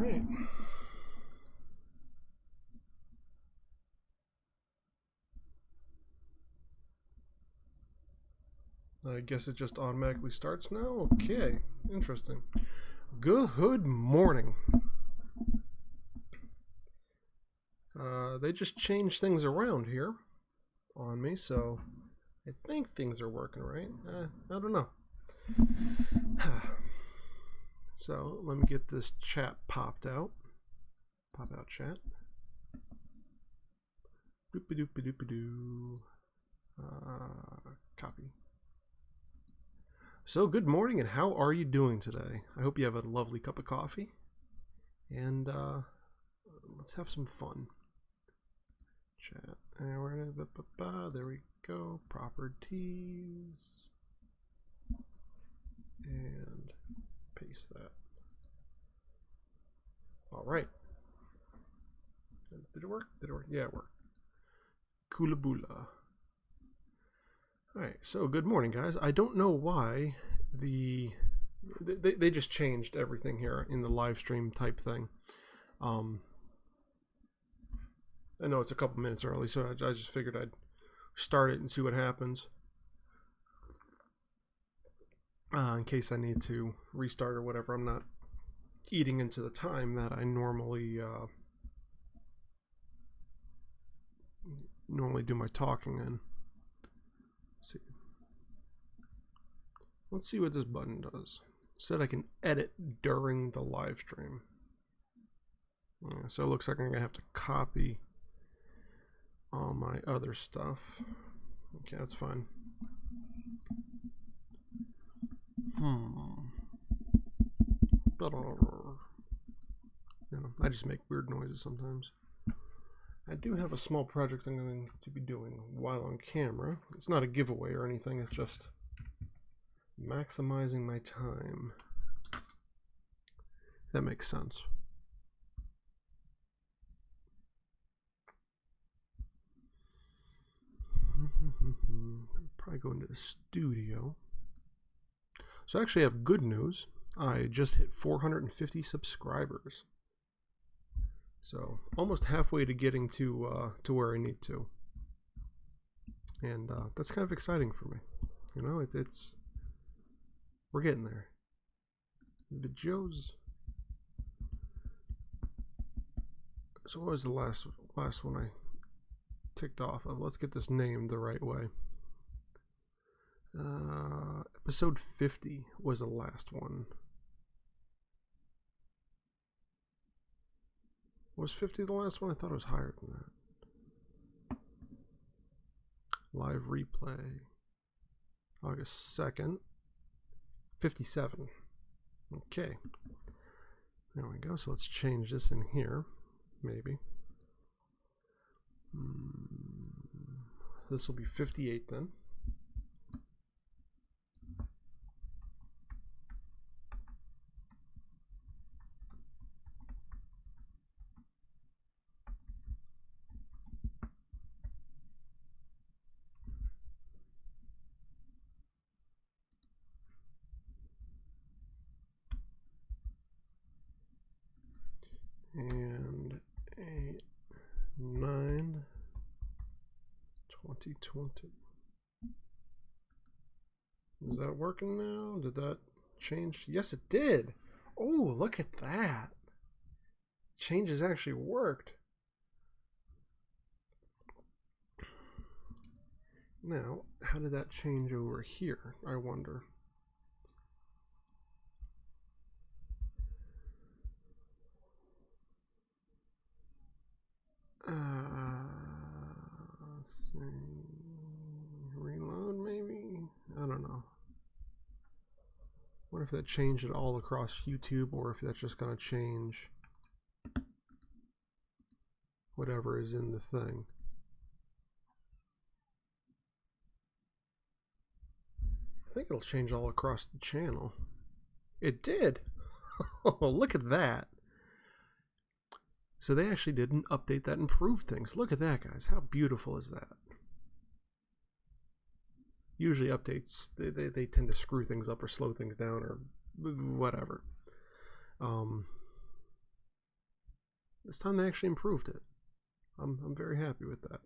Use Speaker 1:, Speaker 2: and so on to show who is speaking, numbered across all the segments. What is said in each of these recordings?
Speaker 1: right. I guess it just automatically starts now? Okay, interesting. Good morning. They just changed things around here on me, so I think things are working right. I don't know. So let me get this chat popped out. Pop out chat. Doopy doopy doopy doo. Copy. So good morning, and how are you doing today? I hope you have a lovely cup of coffee, and let's have some fun. Chat. There we go. Properties. And paste that. All right. Did it work? Did it work? Yeah, it worked. Kulabula. All right. So good morning, guys. I don't know why they just changed everything here in the live stream type thing. I know it's a couple minutes early, so I just figured I'd start it and see what happens. In case I need to restart or whatever, I'm not eating into the time that I normally do my talking in. Let's see what this button does. It said I can edit during the live stream. Yeah, so it looks like I'm gonna have to copy all my other stuff. Okay, that's fine. You know, I just make weird noises sometimes. I do have a small project I'm going to be doing while on camera. It's not a giveaway or anything, it's just maximizing my time. If that makes sense. Probably go into the studio. So I actually have good news. I just hit 450 subscribers. So almost halfway to getting to where I need to. And that's kind of exciting for me. You know, it's we're getting there. Videos. So what was the last one I ticked off of? Let's get this named the right way. Episode 50 was the last one. Was 50 the last one? I thought it was higher than that. Live replay. August 2nd. 57. Okay. There we go. So let's change this in here. Maybe. This will be 58 then. And 8/9/2020. Is that working now? Did that change? Yes, it did. Oh, look at that. Changes actually worked. Now, how did that change over here? I wonder. Reload maybe? I don't know. What if that changed it all across YouTube, or if that's just going to change whatever is in the thing? I think it'll change all across the channel. It did. Oh, look at that. So they actually didn't update that, improve things. Look at that, guys. How beautiful is that? Usually updates, they tend to screw things up or slow things down or whatever. This time they actually improved it. I'm very happy with that.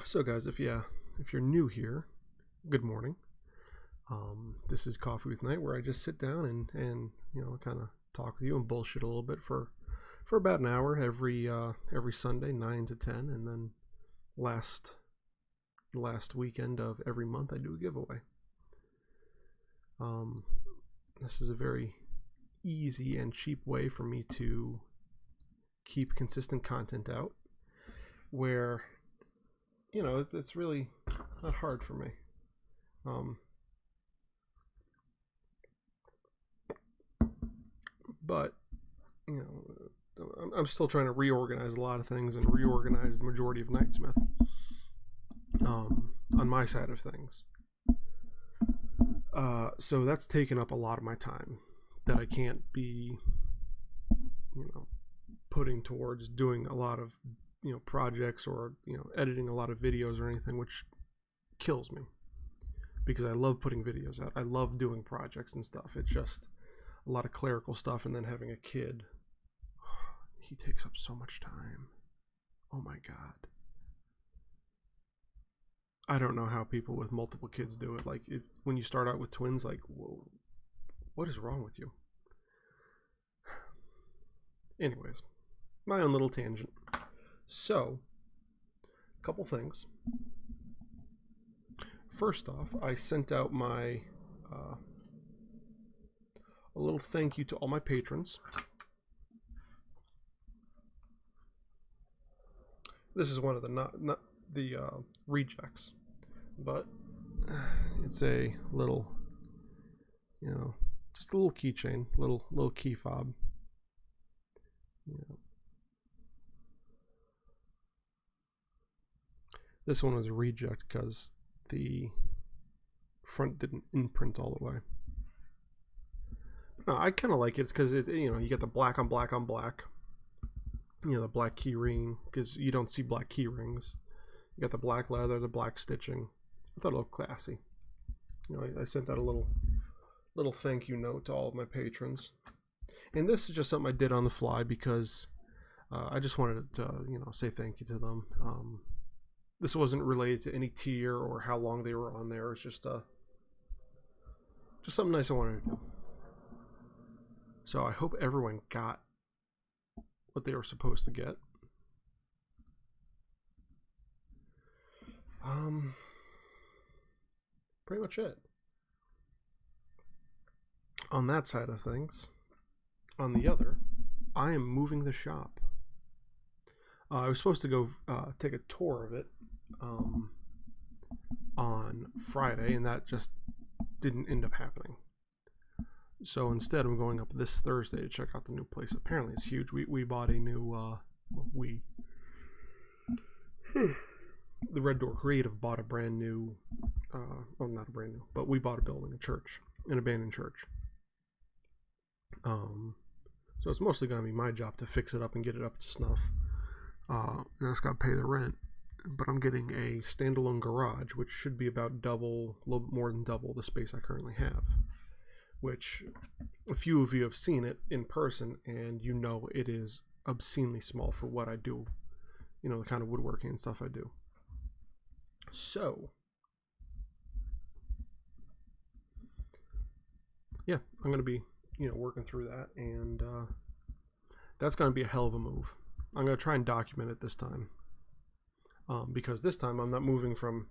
Speaker 1: So guys, if you're new here, good morning. This is Coffee with Knight, where I just sit down and kind of talk with you and bullshit a little bit for about an hour every Sunday, 9 to 10, and then last weekend of every month I do a giveaway. This is a very easy and cheap way for me to keep consistent content out, where it's really not hard for me. But I'm still trying to reorganize a lot of things and reorganize the majority of Knightsmith on my side of things. So that's taken up a lot of my time that I can't be putting towards doing a lot of projects or editing a lot of videos or anything, which kills me because I love putting videos out. I love doing projects and stuff. It's just a lot of clerical stuff, and then having a kid, he takes up so much time. Oh my god, I don't know how people with multiple kids do it. Like, when you start out with twins, like, whoa, what is wrong with you? Anyways, my own little tangent. So, a couple things. First off, I sent out my a little thank you to all my patrons. This is one of the not the rejects, but it's a little, just a little keychain, little key fob. This one was a reject because the front didn't imprint all the way. No, I kind of like it. It's because you get the black on black on black. The black key ring, because you don't see black key rings. You got the black leather, the black stitching. I thought it looked classy. I sent out a little thank you note to all of my patrons. And this is just something I did on the fly because I just wanted to say thank you to them. This wasn't related to any tier or how long they were on there. It's just something nice I wanted to do. So I hope everyone got what they were supposed to get. Pretty much it. On that side of things, on the other, I am moving the shop. I was supposed to go take a tour of it on Friday, and that just didn't end up happening. So instead, I'm going up this Thursday to check out the new place. Apparently, it's huge. We bought a new the Red Door Creative bought a brand new, well, not a brand new, but we bought a building, a church, an abandoned church. So it's mostly going to be my job to fix it up and get it up to snuff. And I just got to pay the rent. But I'm getting a standalone garage, which should be about double, a little bit more than double the space I currently have. Which a few of you have seen it in person, and it is obscenely small for what I do, the kind of woodworking and stuff I do. So, yeah, I'm going to be, working through that, and that's going to be a hell of a move. I'm going to try and document it this time, because this time I'm not moving from,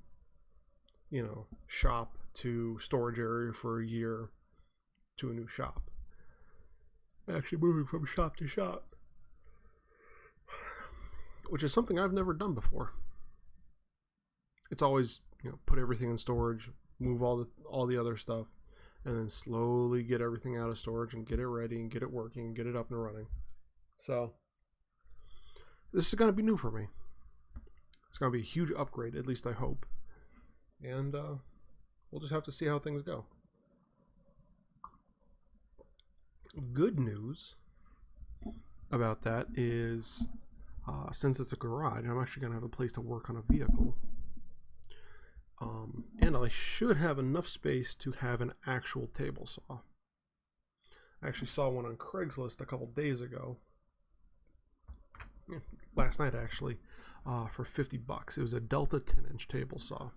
Speaker 1: shop to storage area for a year to a new shop. I'm actually moving from shop to shop, which is something I've never done before. It's always, put everything in storage, move all the other stuff, and then slowly get everything out of storage and get it ready and get it working and get it up and running. So this is going to be new for me. It's going to be a huge upgrade, at least I hope. And we'll just have to see how things go. Good news about that is, since it's a garage, I'm actually going to have a place to work on a vehicle. And I should have enough space to have an actual table saw. I actually saw one on Craigslist a couple days ago. Last night, actually, for $50. It was a Delta 10-inch table saw.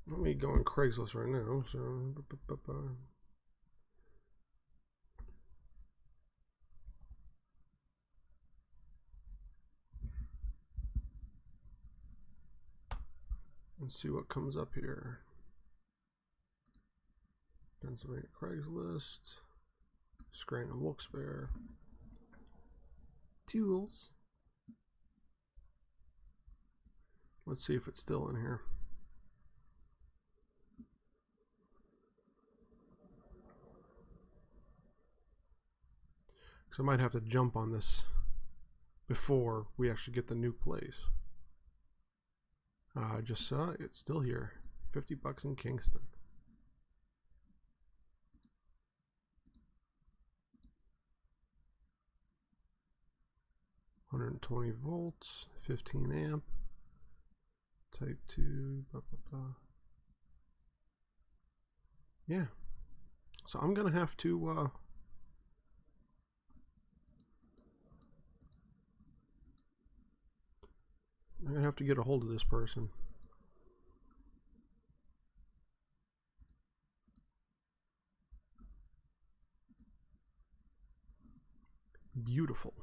Speaker 1: Let me go on Craigslist right now. So, let's see what comes up here. Pennsylvania Craigslist. Scranton Wilkes-Barre. Tools. Let's see if it's still in here. Because I might have to jump on this before we actually get the new place. I just saw it. It's still here. $50 in Kingston. $120 volts, 15 amp, type 2, blah, blah, blah. Yeah. So I'm going to have to get a hold of this person. Beautiful.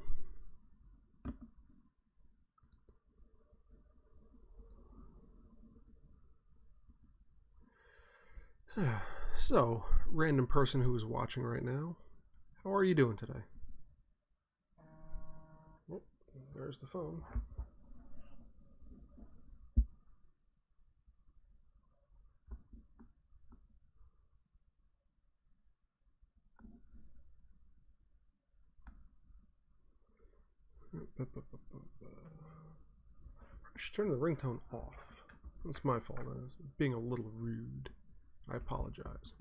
Speaker 1: So, random person who is watching right now, how are you doing today? Oh, there's the phone. I should turn the ringtone off. It's my fault. I was being a little rude. I apologize.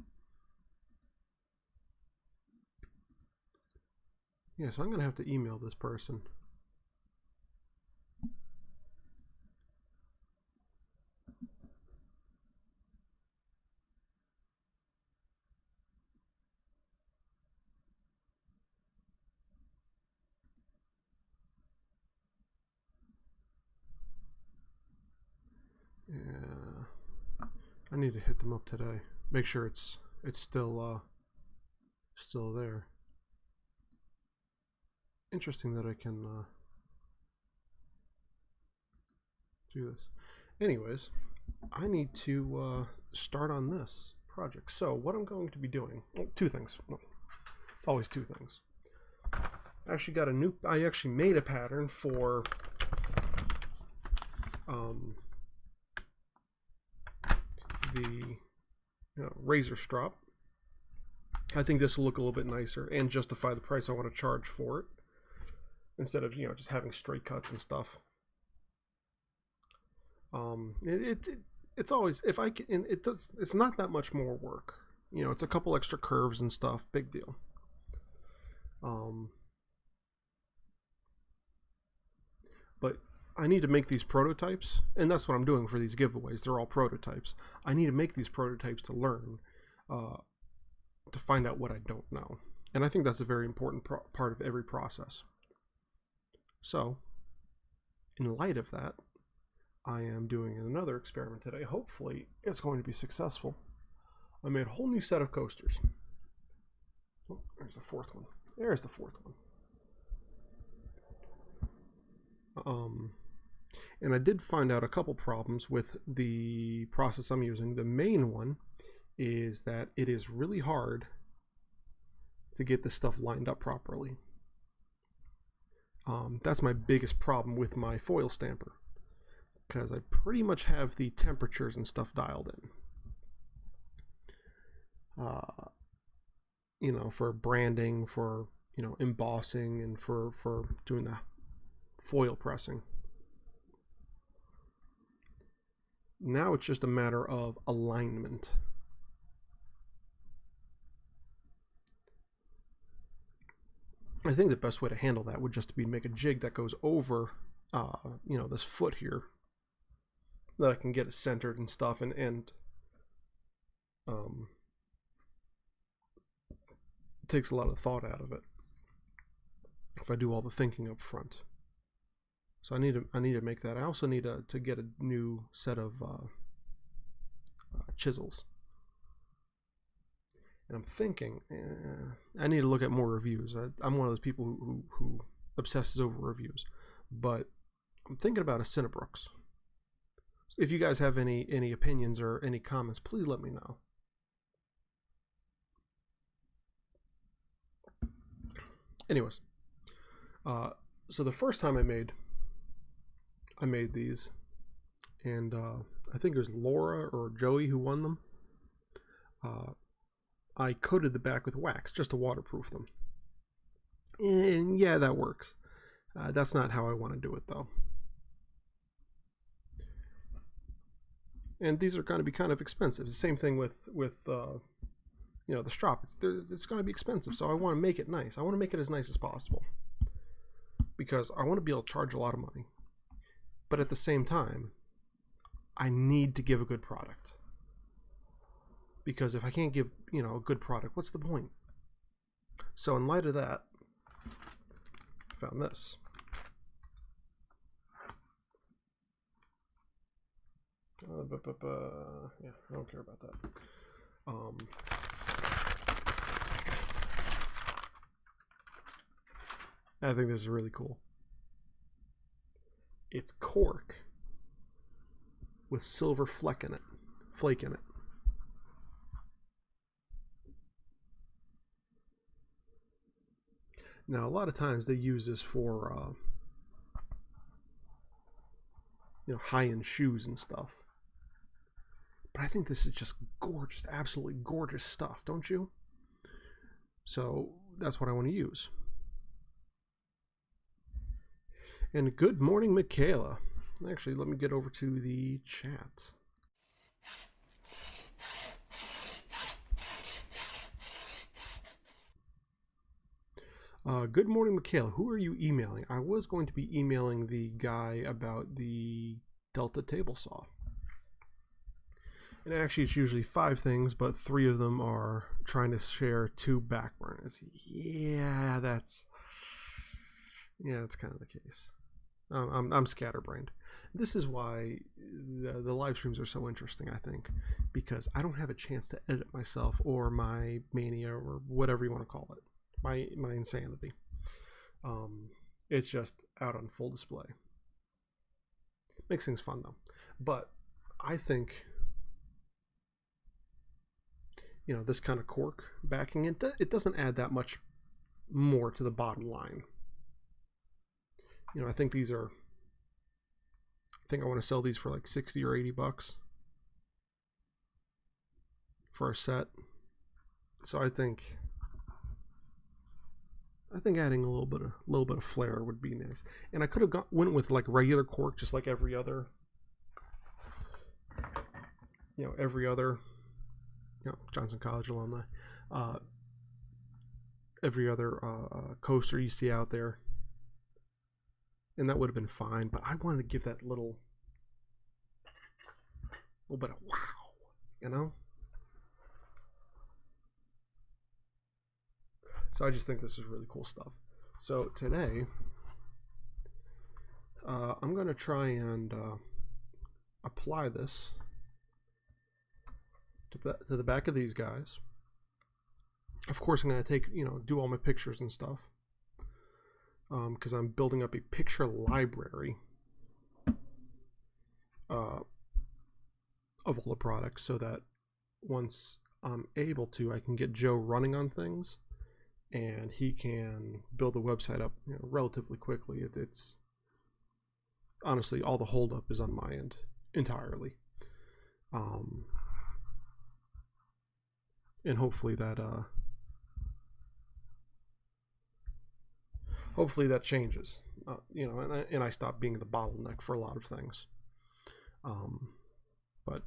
Speaker 1: Yes, I'm going to have to email this person. Yeah, I need to hit them up today. Make sure it's still there. Interesting that I can do this. Anyways, I need to start on this project. So what I'm going to be doing, well, two things. No, it's always two things. I actually made a pattern for the razor strop. I think this will look a little bit nicer and justify the price I want to charge for it, instead of just having straight cuts and stuff. It's always, if I can, it's not that much more work. It's a couple extra curves and stuff. Big deal. But I need to make these prototypes, and that's what I'm doing for these giveaways. They're all prototypes. I need to make these prototypes to learn, to find out what I don't know. And I think that's a very important part of every process. So, in light of that, I am doing another experiment today. Hopefully, it's going to be successful. I made a whole new set of coasters. Oh, there's the fourth one. There's the fourth one. And I did find out a couple problems with the process I'm using. The main one is that it is really hard to get this stuff lined up properly. That's my biggest problem with my foil stamper, because I pretty much have the temperatures and stuff dialed in. For branding, for embossing, and for doing the foil pressing. Now it's just a matter of alignment. I think the best way to handle that would just be to make a jig that goes over, you know, this foot here, that I can get it centered and stuff, and it takes a lot of thought out of it if I do all the thinking up front. So I need to make that. I also need to get a new set of chisels. And I'm thinking, I need to look at more reviews. I'm one of those people who obsesses over reviews. But I'm thinking about a Cinnabrooks. If you guys have any opinions or any comments, please let me know. Anyways, so the first time I made these, and I think it was Laura or Joey who won them. I coated the back with wax just to waterproof them. And yeah, that works. That's not how I want to do it though. And these are going to be kind of expensive. The same thing with you know, the strop. It's going to be expensive, so I want to make it nice. I want to make it as nice as possible because I want to be able to charge a lot of money. But at the same time, I need to give a good product. Because if I can't give, you know, a good product, what's the point? So in light of that, I found this. Yeah, I don't care about that. I think this is really cool. It's cork with silver flake in it. Now, a lot of times they use this for, you know, high-end shoes and stuff. But I think this is just gorgeous, absolutely gorgeous stuff, don't you? So that's what I want to use. And good morning, Michaela. Actually, let me get over to the chat. Good morning, Michaela. Who are you emailing? I was going to be emailing the guy about the Delta table saw. And actually, it's usually 5 things, but 3 of them are trying to share 2 back burners. Yeah, that's kind of the case. I'm scatterbrained. This is why the live streams are so interesting, I think, because I don't have a chance to edit myself or my mania or whatever you want to call it. My insanity. It's just out on full display. Makes things fun though. But I think, you know, this kind of cork backing it doesn't add that much more to the bottom line. You know, I think these are, I think I want to sell these for like 60 or 80 bucks for a set. So I think adding a little bit of flair would be nice. And I could have went with like regular cork, just like every other, you know, Johnson College alumni, every other coaster you see out there, and that would have been fine. But I wanted to give that little bit of wow, you know. So I just think this is really cool stuff. So today, I'm going to try and apply this to the back of these guys. Of course, I'm going to take, you know, do all my pictures and stuff, because I'm building up a picture library of all the products, so that once I'm able to, I can get Joe running on things. And he can build the website up, you know, relatively quickly. It's honestly, all the holdup is on my end entirely, and hopefully that changes. You know, and I stop being the bottleneck for a lot of things. But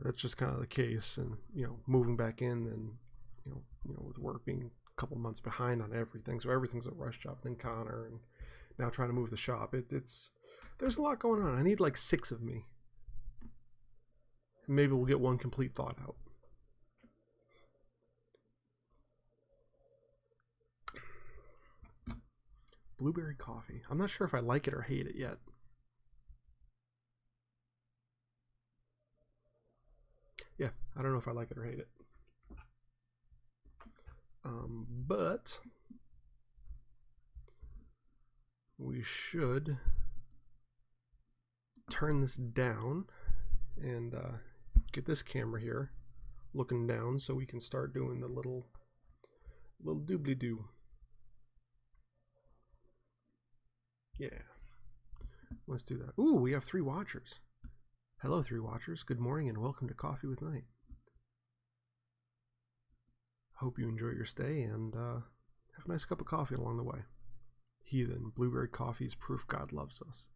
Speaker 1: that's just kind of the case, and you know, moving back in and. You know, with work being couple months behind on everything, so everything's a rush job. Then Connor, and now trying to move the shop. It's there's a lot going on. I need like 6 of me. Maybe we'll get one complete thought out. Blueberry coffee. I'm not sure if I like it or hate it yet. Yeah, I don't know if I like it or hate it. But we should turn this down and get this camera here looking down so we can start doing the little doobly-doo. Yeah, let's do that. Ooh, we have 3 watchers. Hello, 3 watchers. Good morning and welcome to Coffee with Knight. Hope you enjoy your stay and have a nice cup of coffee along the way. Heathen, blueberry coffee is proof God loves us.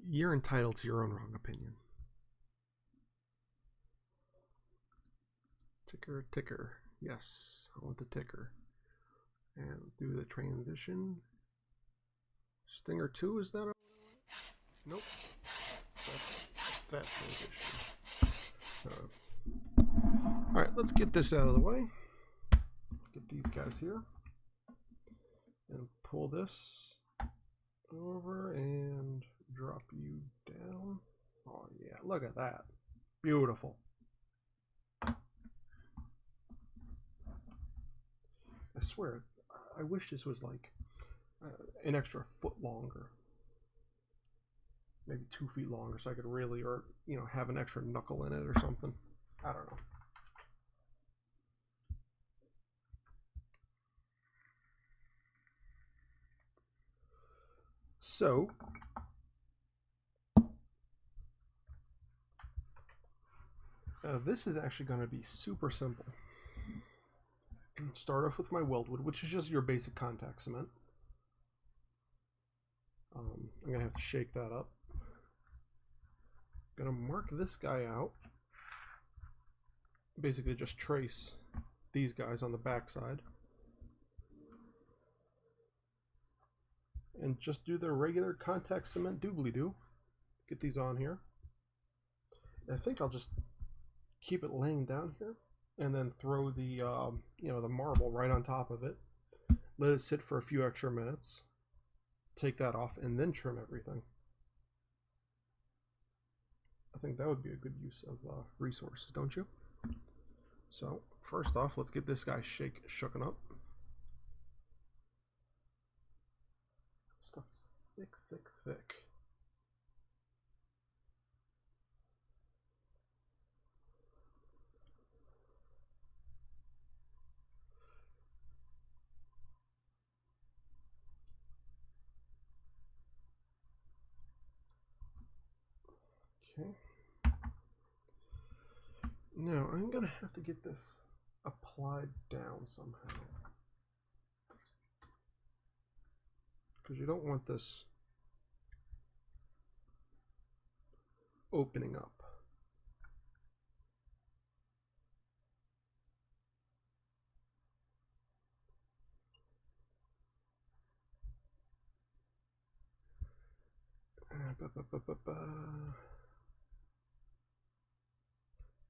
Speaker 1: You're entitled to your own wrong opinion. Ticker, ticker. Yes, I want the ticker. And do the transition. Stinger 2, is that over? Nope. That's that transition. Alright, let's get this out of the way. Get these guys here. And pull this over and drop you down. Oh yeah, look at that. Beautiful. I swear, I wish this was like an extra foot longer. Maybe 2 feet longer so I could really, or, you know, have an extra knuckle in it or something. I don't know. So, this is actually going to be super simple. Start off with my weldwood, which is just your basic contact cement. I'm going to have to shake that up. I'm going to mark this guy out. Basically just trace these guys on the back side. And just do the regular contact cement doobly-doo. Get these on here. And I think I'll just keep it laying down here and then throw the you know, the marble right on top of it. Let it sit for a few extra minutes. Take that off and then trim everything. I think that would be a good use of resources, don't you? So first off, let's get this guy shooken up. Stuff is thick, thick, thick. Okay. Now I'm gonna have to get this applied down somehow, because you don't want this opening up.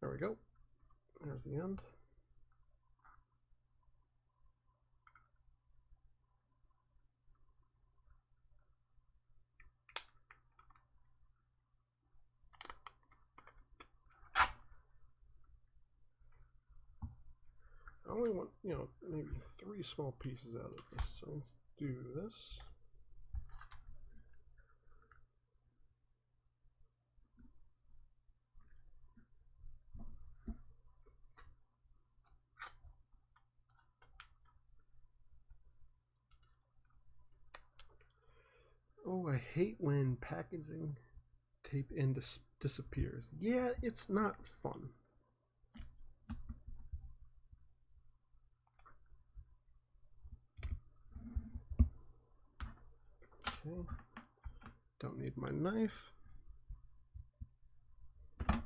Speaker 1: There we go. There's the end. I only want, you know, maybe 3 small pieces out of this. So let's do this. Oh, I hate when packaging tape end disappears. Yeah, it's not fun. Okay, don't need my knife. I'll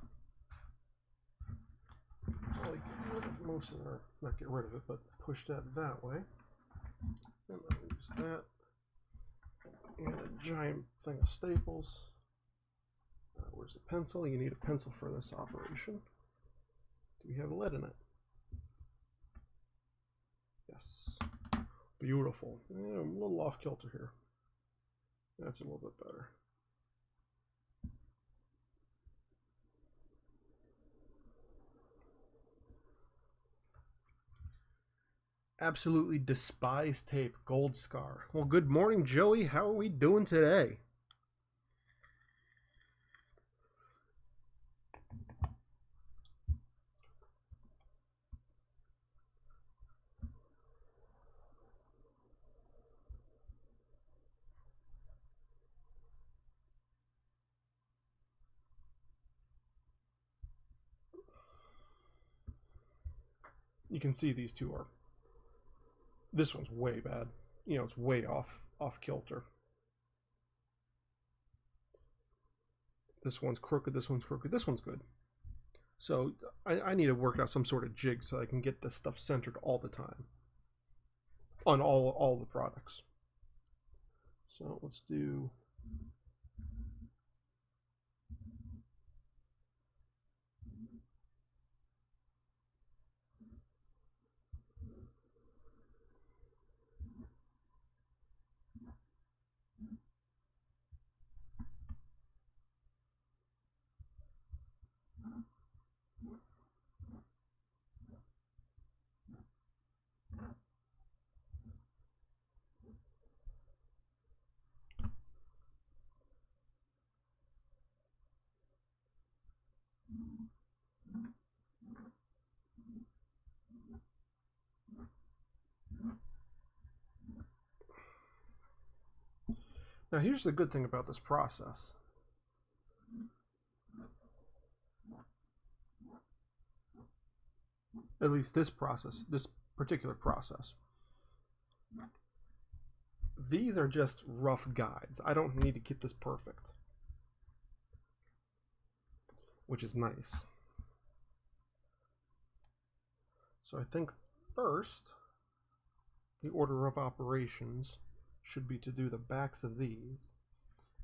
Speaker 1: get rid of most of our, not get rid of it, but push that way. And I'll use that. And a giant thing of staples. Where's the pencil? You need a pencil for this operation. Do we have lead in it? Yes. Beautiful. Yeah, I'm a little off kilter here. That's a little bit better. Absolutely despise tape. Gold Scar. Well, good morning, Joey. How are we doing today? You can see these two are. This one's way bad. You know, it's way off kilter. This one's crooked, this one's crooked, this one's good. So I need to work out some sort of jig so I can get this stuff centered all the time. On all the products. So let's do... Now here's the good thing about this process. At least this process, this particular process. These are just rough guides. I don't need to get this perfect, which is nice. So I think first, the order of operations should be to do the backs of these.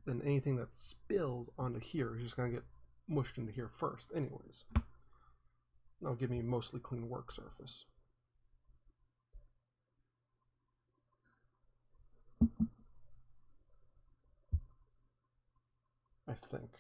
Speaker 1: Then anything that spills onto here is just going to get mushed into here first anyways. That'll give me mostly clean work surface. I think.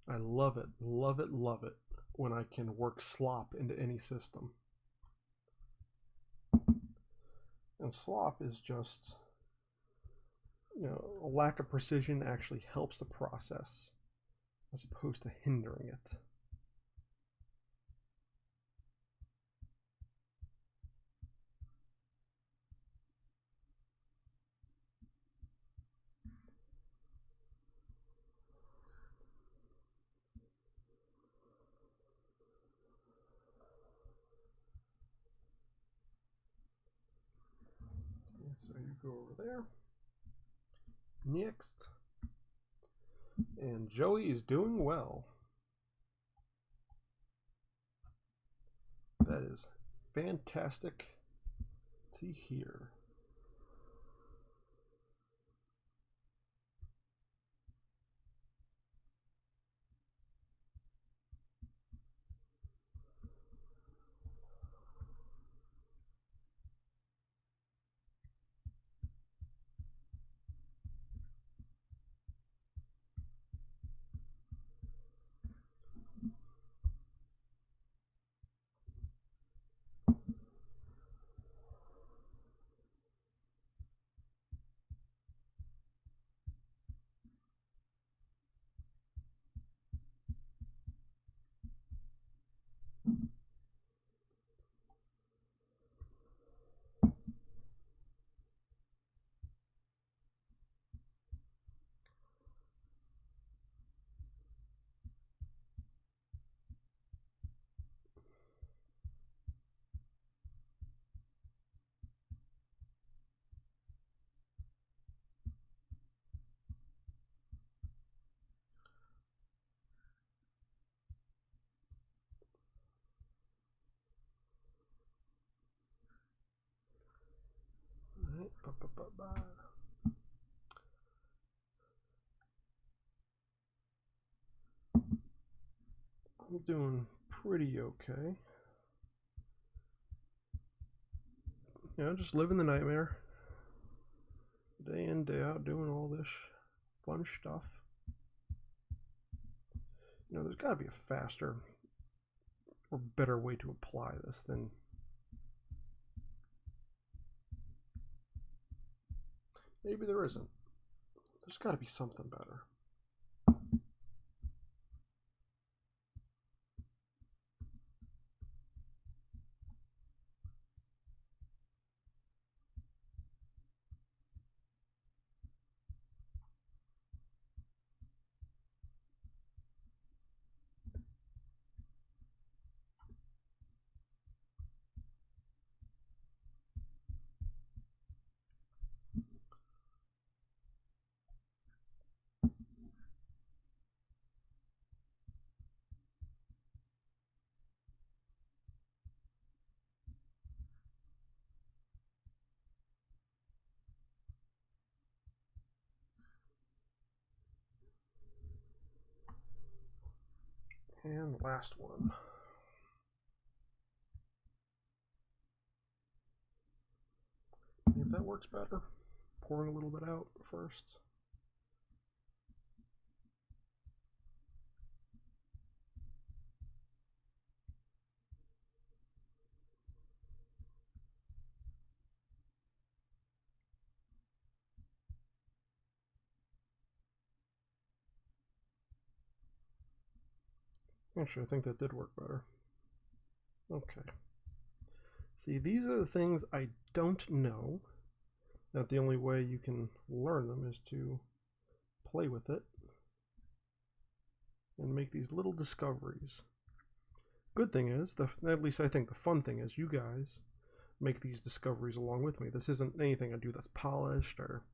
Speaker 1: I love it, love it, love it when I can work slop into any system. And slop is just, you know, a lack of precision actually helps the process as opposed to hindering it. So you go over there. Next. And Joey is doing well. That is fantastic to hear. I'm doing pretty okay. You know, just living the nightmare. Day in, day out, doing all this fun stuff. You know, there's got to be a faster or better way to apply this than maybe there isn't. There's got to be something better. And the last one. If that works better, pouring a little bit out first. Actually, I think that did work better. Okay. See, these are the things I don't know. That the only way you can learn them is to play with it and make these little discoveries. Good thing is, at least I think the fun thing is, you guys make these discoveries along with me. This isn't anything I do that's polished or...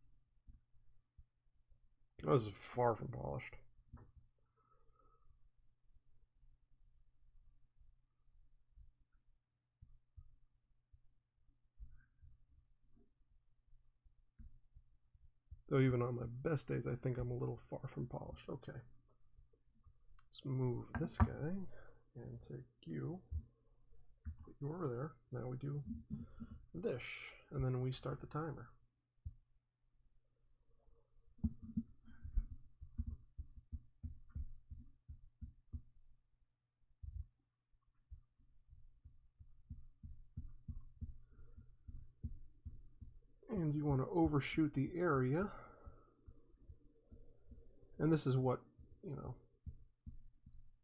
Speaker 1: This is far from polished. Though even on my best days, I think I'm a little far from polished. Okay. Let's move this guy and take you. Put you over there. Now we do this. And then we start the timer. And you want to overshoot the area. And this is what, you know,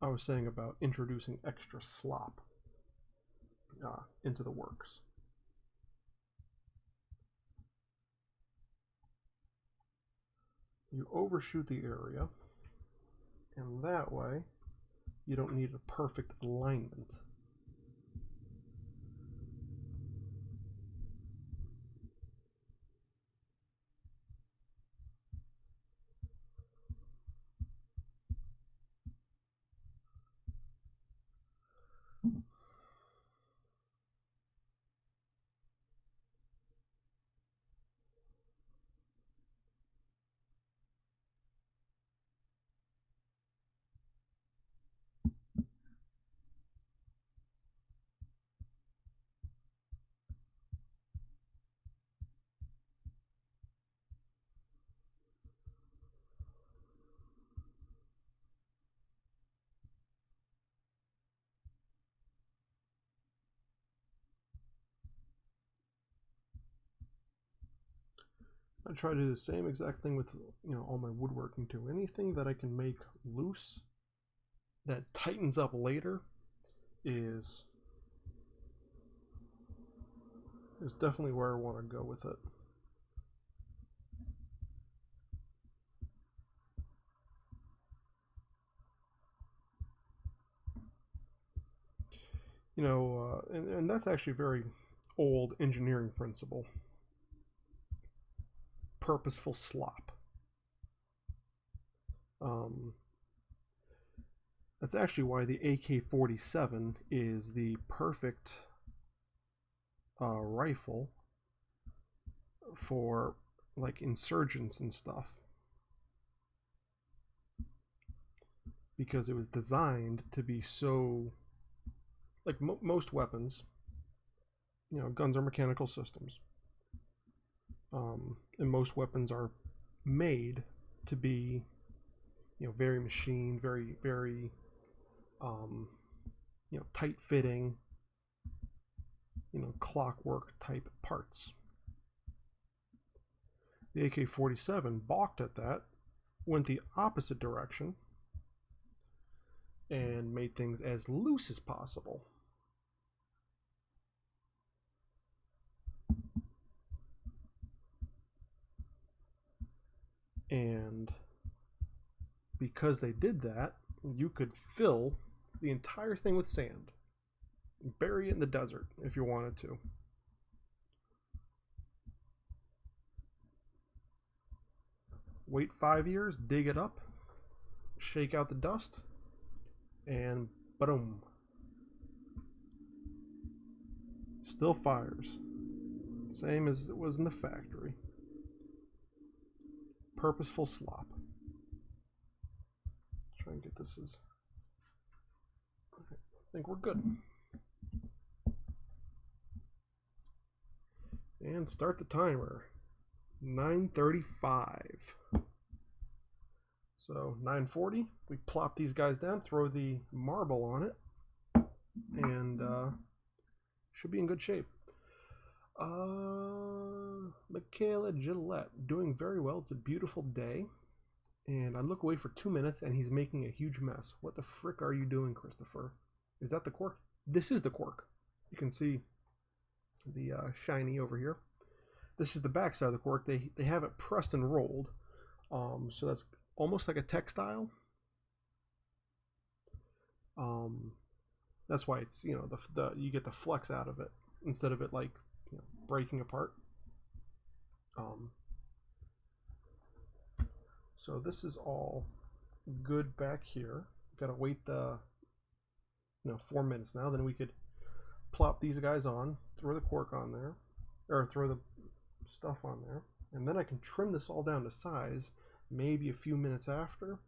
Speaker 1: I was saying about introducing extra slop into the works. You overshoot the area, and that way you don't need a perfect alignment. I try to do the same exact thing with, you know, all my woodworking too. Anything that I can make loose that tightens up later is definitely where I want to go with it. You know, and that's actually a very old engineering principle. Purposeful slop. That's actually why the AK-47 is the perfect rifle for like insurgents and stuff, because it was designed to be so, like most weapons, you know, guns are mechanical systems, and most weapons are made to be, you know, very machined, very you know, tight fitting, you know, clockwork type parts. The AK-47 balked at that, went the opposite direction, and made things as loose as possible. And because they did that, you could fill the entire thing with sand, bury it in the desert if you wanted to. Wait 5 years, dig it up, shake out the dust, and boom. Still fires. Same as it was in the factory. Purposeful slop. Try and get this as... I think we're good. And start the timer. 9:35. So 9:40, we plop these guys down, throw the marble on it, and should be in good shape. Michaela Gillette, doing very well. It's a beautiful day. And I look away for 2 minutes and he's making a huge mess. What the frick are you doing, Christopher? Is that the cork? This is the cork. You can see the shiny over here. This is the back side of the cork. They have it pressed and rolled. So that's almost like a textile. That's why it's, you know, the you get the flex out of it instead of it like, you know, breaking apart. So this is all good back here. Gotta wait the, you know, 4 minutes now. Then we could plop these guys on, throw the cork on there, or throw the stuff on there, and then I can trim this all down to size maybe a few minutes after,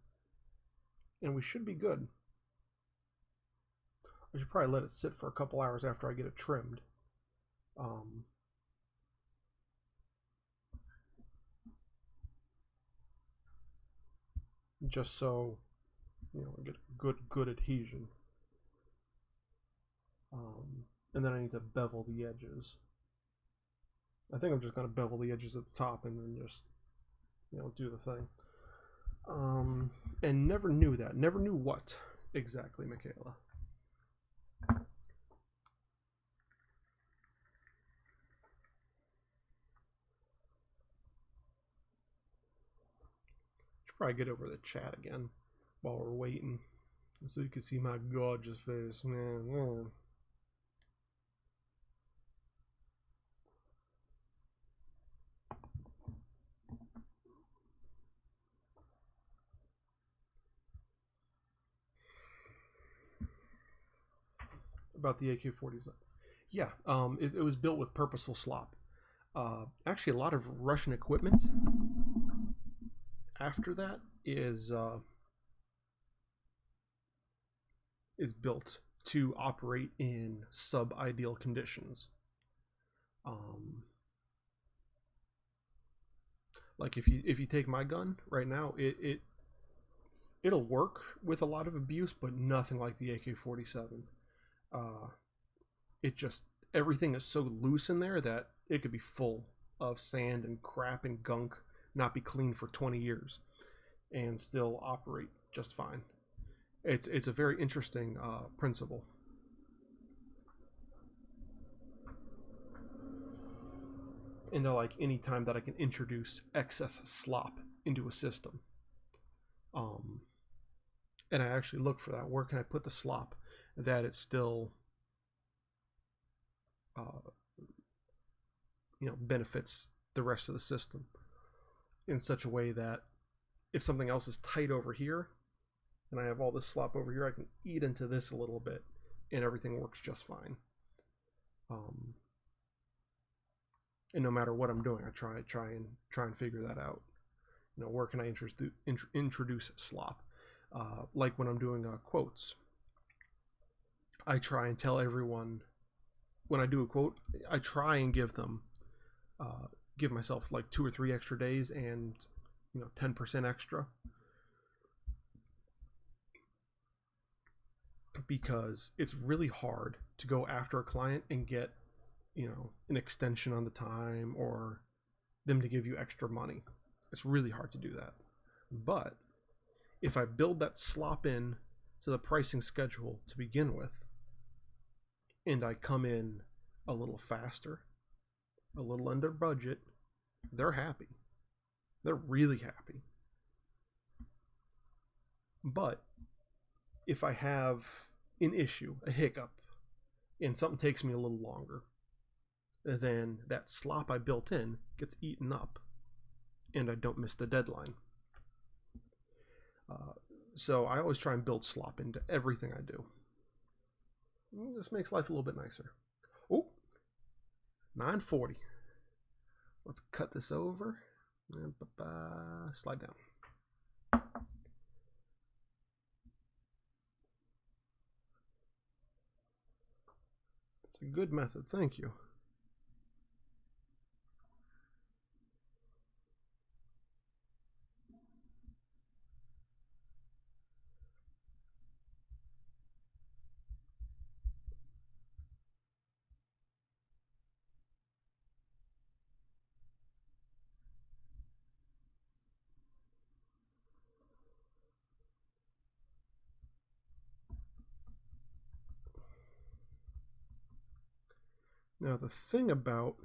Speaker 1: and we should be good. I should probably let it sit for a couple hours after I get it trimmed. Just so, you know, I get good adhesion. And then I need to bevel the edges. I think I'm just going to bevel the edges at the top and then just, you know, do the thing. And never knew that. Never knew what exactly, Michaela. Should probably get over the chat again while we're waiting, so you can see my gorgeous face, man. About the AK-47. Yeah, it was built with purposeful slop. Actually, a lot of Russian equipment after that is built to operate in sub-ideal conditions. Like if you take my gun right now, it'll work with a lot of abuse, but nothing like the AK-47. It just, everything is so loose in there that it could be full of sand and crap and gunk, not be clean for 20 years, and still operate just fine. It's a very interesting principle. And like any time that I can introduce excess slop into a system, and I actually look for that. Where can I put the slop that it still, you know, benefits the rest of the system in such a way that if something else is tight over here and I have all this slop over here, I can eat into this a little bit and everything works just fine. And no matter what I'm doing, I try and figure that out. You know, where can I introduce slop? Like when I'm doing quotes, I try and tell everyone when I do a quote, I try and give them, give myself like 2 or 3 extra days and 10% extra, because it's really hard to go after a client and get an extension on the time or them to give you extra money. It's really hard to do that. But if I build that slop in to the pricing schedule to begin with, and I come in a little faster, a little under budget, they're happy. They're really happy. But if I have an issue, a hiccup, and something takes me a little longer, then that slop I built in gets eaten up and I don't miss the deadline. So I always try and build slop into everything I do. This makes life a little bit nicer. Oh, 940. Let's cut this over. Slide down. It's a good method, thank you. Now the thing about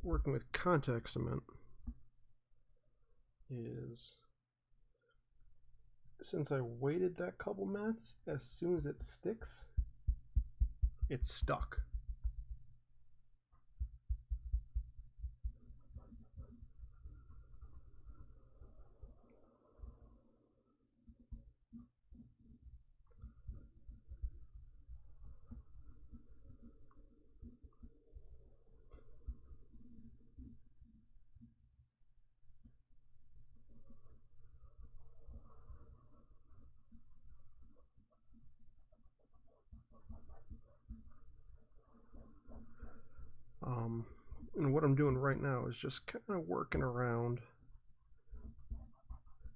Speaker 1: working with contact cement is, since I waited that couple minutes, as soon as it sticks, it's stuck. And what I'm doing right now is just kind of working around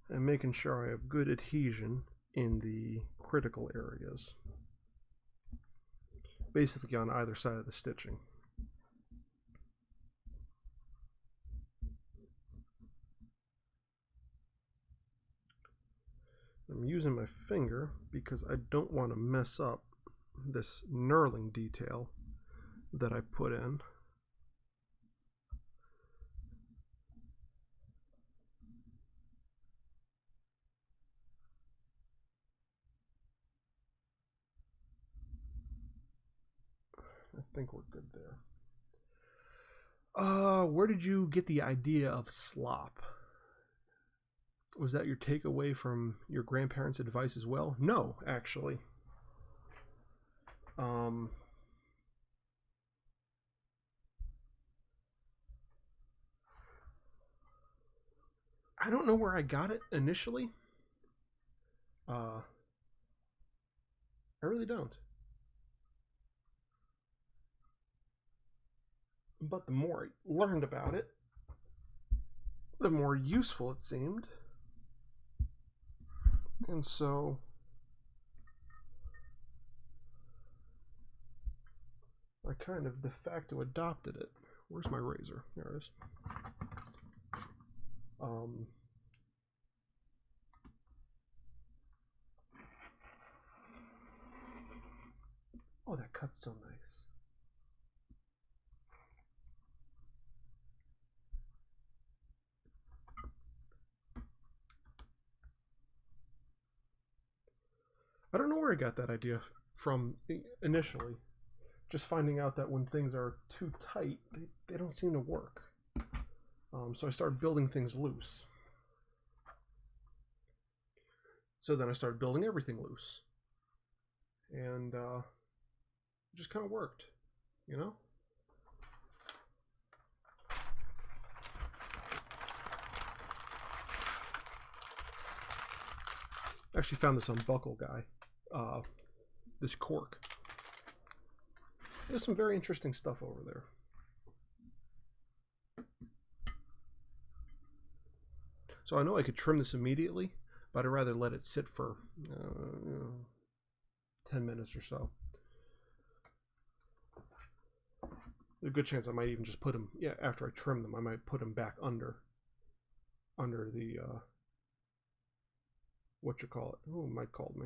Speaker 1: and making sure I have good adhesion in the critical areas, basically on either side of the stitching. I'm using my finger because I don't want to mess up this knurling detail that I put in. I think we're good there. Where did you get the idea of slop? Was that your takeaway from your grandparents' advice as well? No, actually. I don't know where I got it initially. I really don't. But the more I learned about it, the more useful it seemed. And so I kind of de facto adopted it. Where's my razor? There it is. Oh, that cut's so nice. I don't know where I got that idea from initially. Just finding out that when things are too tight, they don't seem to work. So I started building things loose. So then I started building everything loose. And it just kind of worked, you know? I actually found this on Buckle Guy, this cork. There's some very interesting stuff over there. So I know I could trim this immediately, but I'd rather let it sit for 10 minutes or so. There's a good chance I might even just put them, after I trim them, I might put them back under the, what you call it? Oh, Mike called me.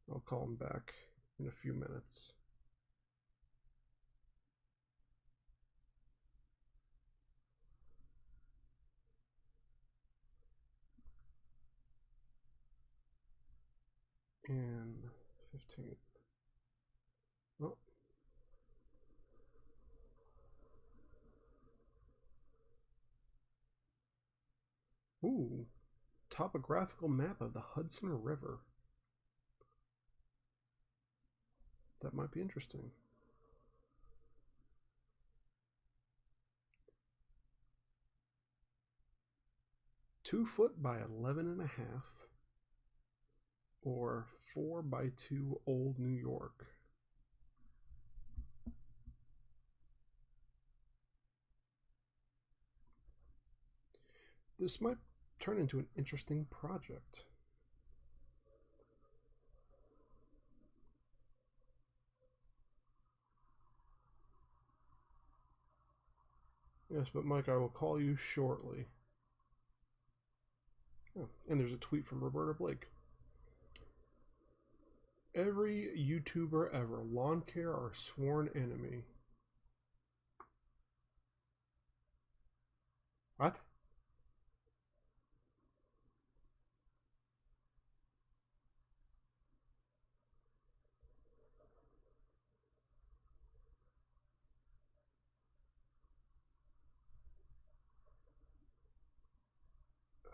Speaker 1: I'll call him back in a few minutes. And 15. Oh. Ooh, topographical map of the Hudson River. That might be interesting. Two foot by 11.5, or 4 by 2 Old New York. This might turn into an interesting project. Yes, but Mike, I will call you shortly. Oh, and there's a tweet from Roberta Blake. Every YouTuber ever, lawn care our sworn enemy. What?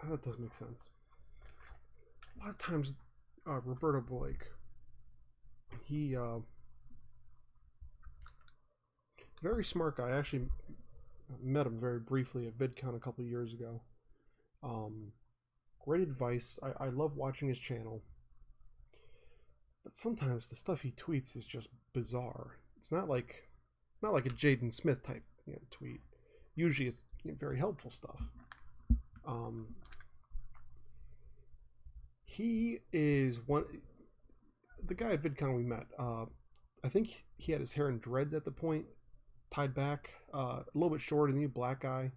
Speaker 1: That doesn't make sense. A lot of times, Roberta Blake, he, very smart guy. I actually met him very briefly at VidCon a couple of years ago. Great advice. I love watching his channel. But sometimes the stuff he tweets is just bizarre. It's not like a Jaden Smith type tweet. Usually it's very helpful stuff. He is the guy at VidCon we met. I think he had his hair in dreads at the point, tied back, a little bit shorter than you, black guy.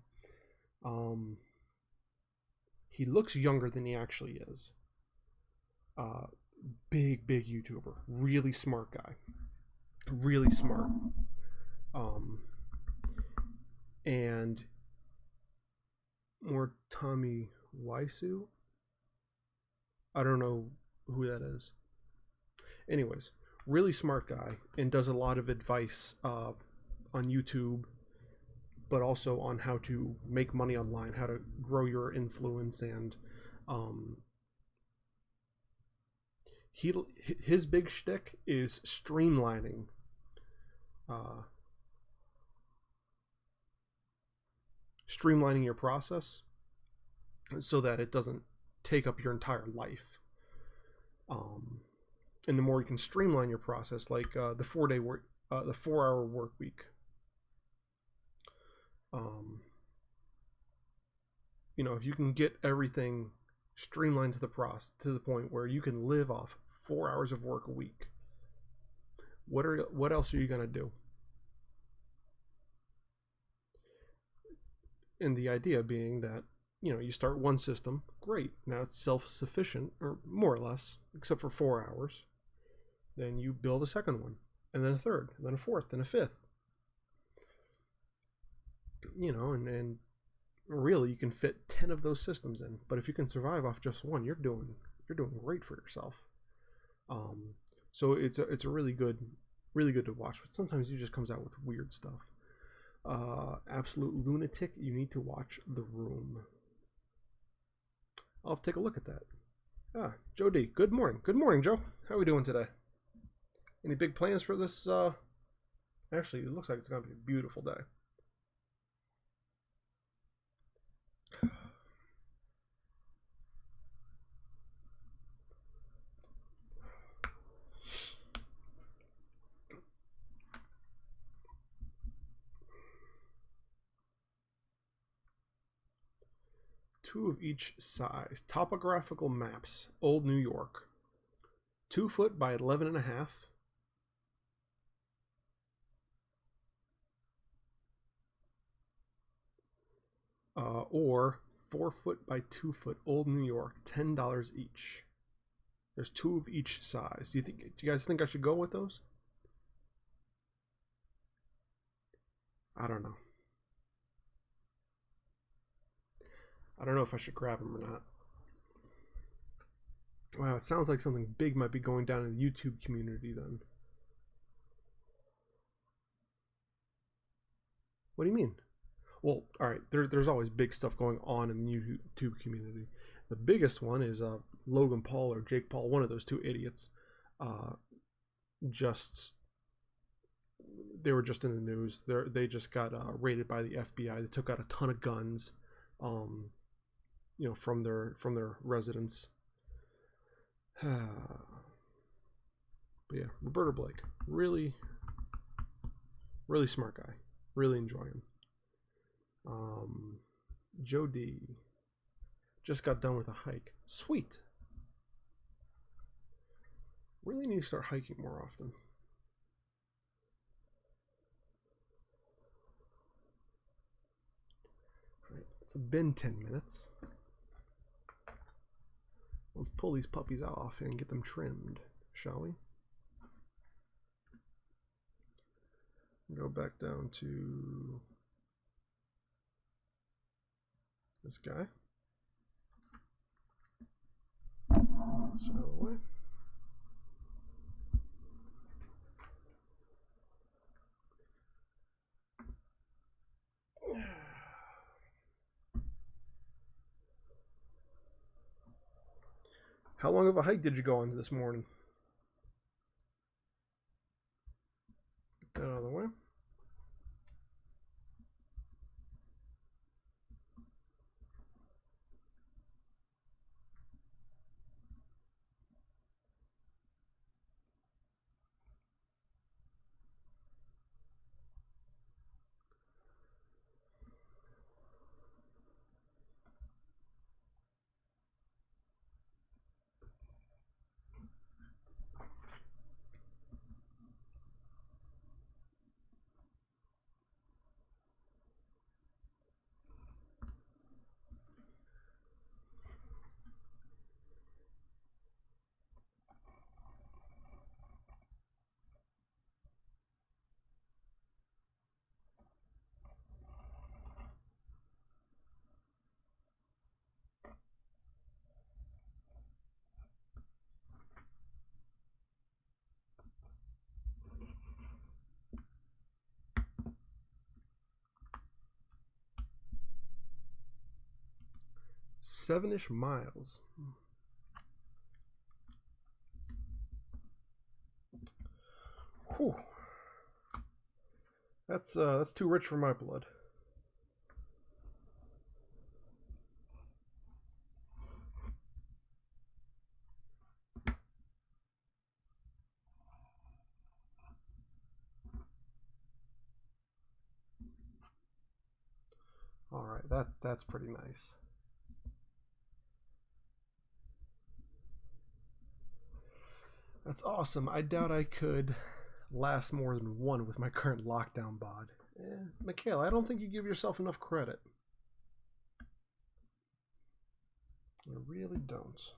Speaker 1: He looks younger than he actually is. Big YouTuber, really smart guy, really smart. And more Tommy Waisu. I don't know who that is. Anyways, really smart guy and does a lot of advice on YouTube, but also on how to make money online, how to grow your influence, and his big shtick is streamlining. Streamlining your process so that it doesn't take up your entire life. And the more you can streamline your process, like the 4-hour work week. If you can get everything streamlined to the point where you can live off 4 hours of work a week, what else are you gonna do? And the idea being that you start one system, great, now it's self-sufficient, or more or less, except for 4 hours. Then you build a second one, and then a third, and then a fourth, and a fifth. And really you can fit 10 of those systems in. But if you can survive off just one, you're doing great for yourself. So it's a really good to watch. But sometimes he just comes out with weird stuff. Absolute lunatic. You need to watch The Room. I'll have to take a look at that. Ah, Joe D. Good morning. Good morning, Joe. How are we doing today? Any big plans for this? Actually, it looks like it's going to be a beautiful day. Two of each size. Topographical maps. Old New York. 2 foot by 11.5. Or 4 foot by 2 foot. Old New York. $10 each. There's 2 of each size. Do you guys think I should go with those? I don't know. I don't know if I should grab them or not. Wow, it sounds like something big might be going down in the YouTube community then. What do you mean? Well, all right, there's always big stuff going on in the YouTube community. The biggest one is Logan Paul or Jake Paul, one of those two idiots. They were just in the news. They just got raided by the FBI. They took out a ton of guns, from their residence. But yeah, Roberto Blake, really, really smart guy. Really enjoy him. Joe D. Just got done with a hike. Sweet. Really need to start hiking more often. Alright, it's been 10 minutes. Let's pull these puppies off and get them trimmed, shall we? Go back down to this guy. So away. How long of a hike did you go on this morning? Get that out of the way. Seven-ish miles. Whew. That's too rich for my blood. All right, that's pretty nice. That's awesome. I doubt I could last more than one with my current lockdown bod. Michaela, I don't think you give yourself enough credit. I really don't.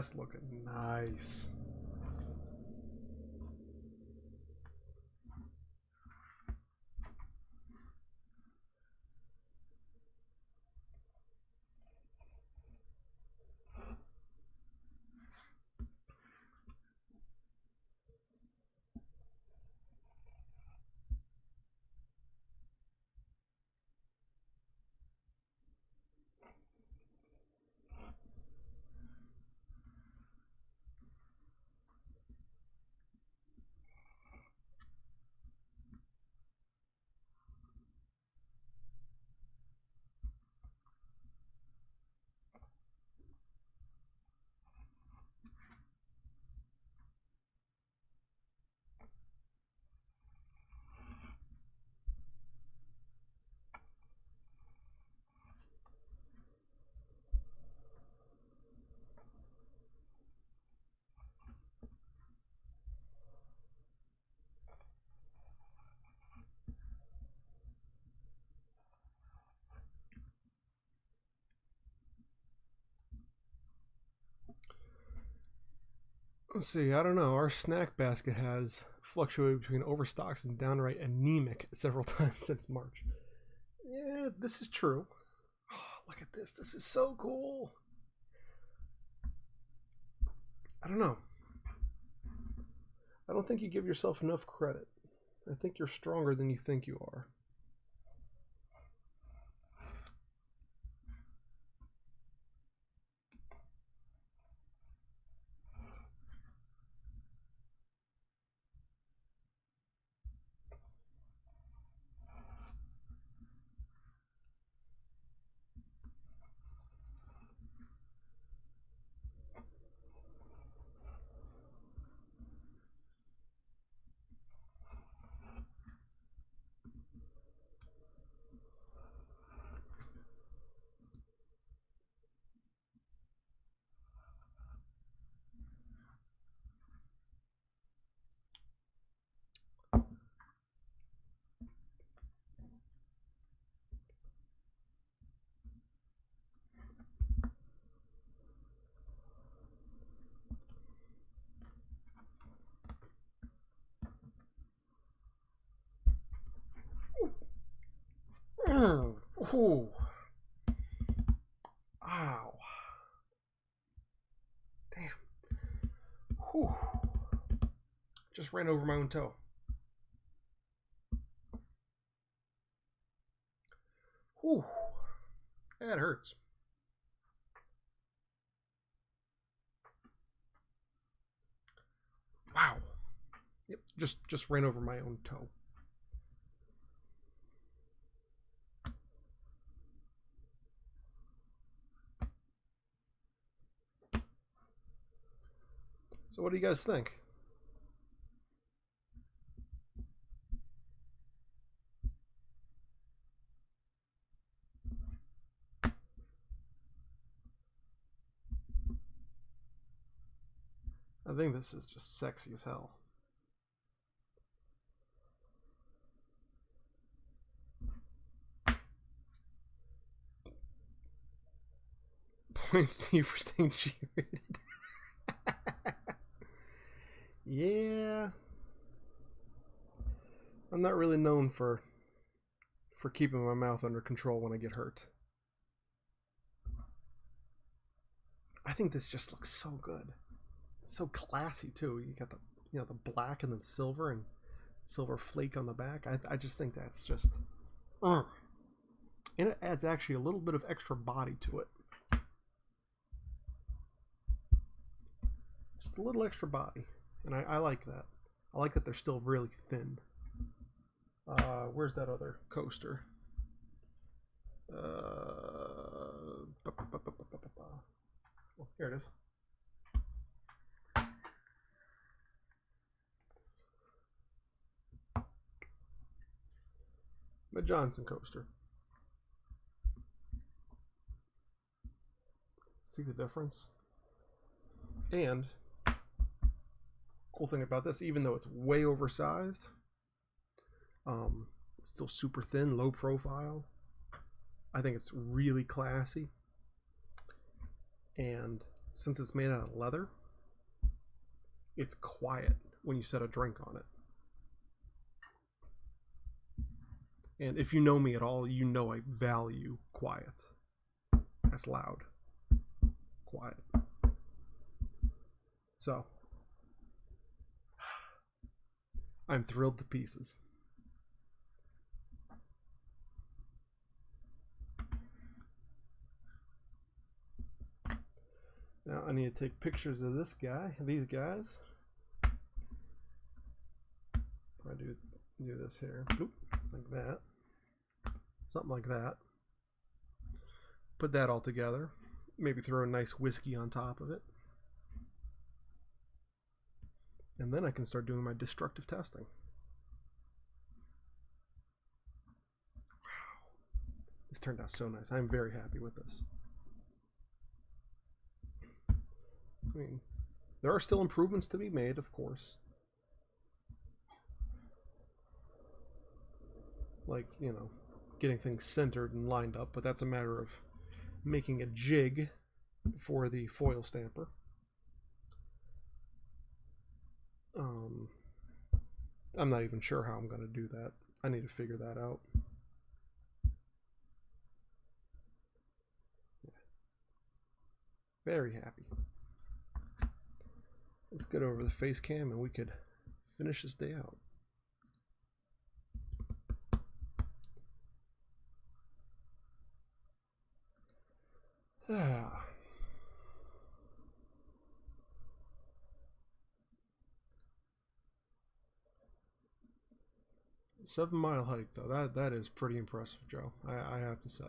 Speaker 1: That's looking nice. Let's see, I don't know. Our snack basket has fluctuated between overstocks and downright anemic several times since March. Yeah, this is true. Oh, look at this. This is so cool. I don't know. I don't think you give yourself enough credit. I think you're stronger than you think you are. Ooh. Ow. Damn. Whew. Just ran over my own toe. Whew. That hurts. Wow. Yep, just ran over my own toe. So what do you guys think? I think this is just sexy as hell. Points to you for staying G-rated. Yeah. I'm not really known for keeping my mouth under control when I get hurt. I think this just looks so good. It's so classy too. You got the the black and the silver and silver flake on the back. I just think that's just and it adds actually a little bit of extra body to it. Just a little extra body. And I like that. I like that they're still really thin. Where's that other coaster? Oh, here it is. The Johnson coaster. See the difference? And cool thing about this, even though it's way oversized, it's still super thin, low profile. I think it's really classy. And since it's made out of leather, it's quiet when you set a drink on it. And if you know me at all, you know I value quiet. That's loud. Quiet. So, I'm thrilled to pieces. Now I need to take pictures of this guy, these guys. I do this here, like that, something like that. Put that all together. Maybe throw a nice whiskey on top of it. And then I can start doing my destructive testing. Wow. This turned out so nice. I'm very happy with this. I mean, there are still improvements to be made, of course. Like, you know, getting things centered and lined up, but that's a matter of making a jig for the foil stamper. I'm not even sure how I'm going to do that. I need to figure that out. Yeah. Very happy. Let's get over the face cam and we could finish this day out. Ah. 7-mile hike though. That is pretty impressive, Joe. I have to say.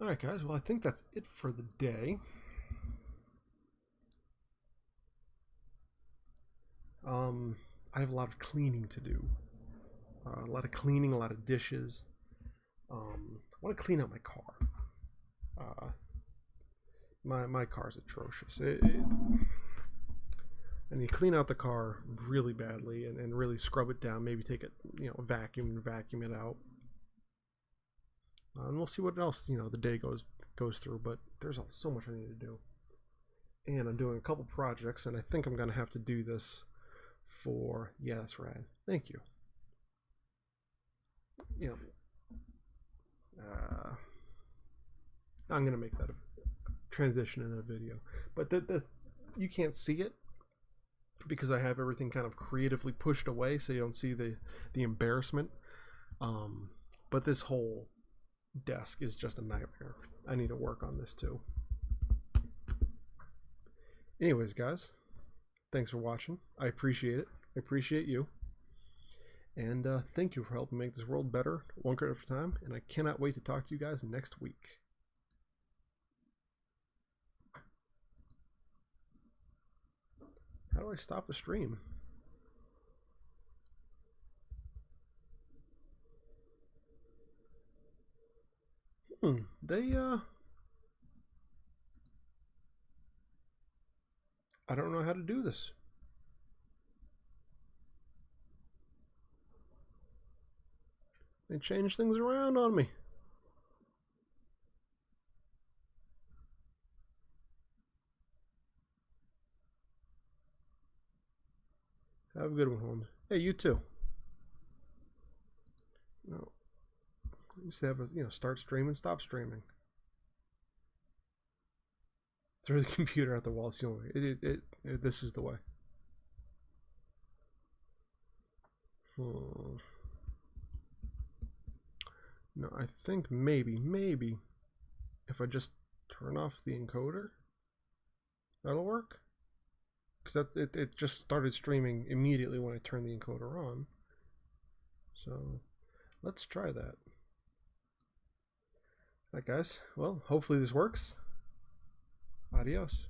Speaker 1: Alright guys, well I think that's it for the day. I have a lot of cleaning to do. A lot of cleaning, a lot of dishes. I want to clean out my car. My car's atrocious. I need to clean out the car really badly and really scrub it down. Maybe take it, you know, vacuum it out. And we'll see what else, you know, the day goes through. But there's so much I need to do. And I'm doing a couple projects, and I think I'm gonna have to do this for, yeah, that's right. Thank you. You know, I'm gonna make that a transition in a video, but you can't see it because I have everything kind of creatively pushed away, so you don't see the embarrassment. But this whole desk is just a nightmare. I need to work on this too. Anyways, guys, thanks for watching. I appreciate it. I appreciate you. And thank you for helping make this world better, one credit at a time. And I cannot wait to talk to you guys next week. How do I stop the stream? I don't know how to do this. They changed things around on me. Have a good one, Holmes. Hey, you too. No. You used to have a, you know, start streaming, stop streaming. Throw the computer at the wall. It's the only way. This is the way. No, I think maybe if I just turn off the encoder, that'll work. Because it just started streaming immediately when I turned the encoder on. So let's try that. Alright guys, well, hopefully this works. Adios.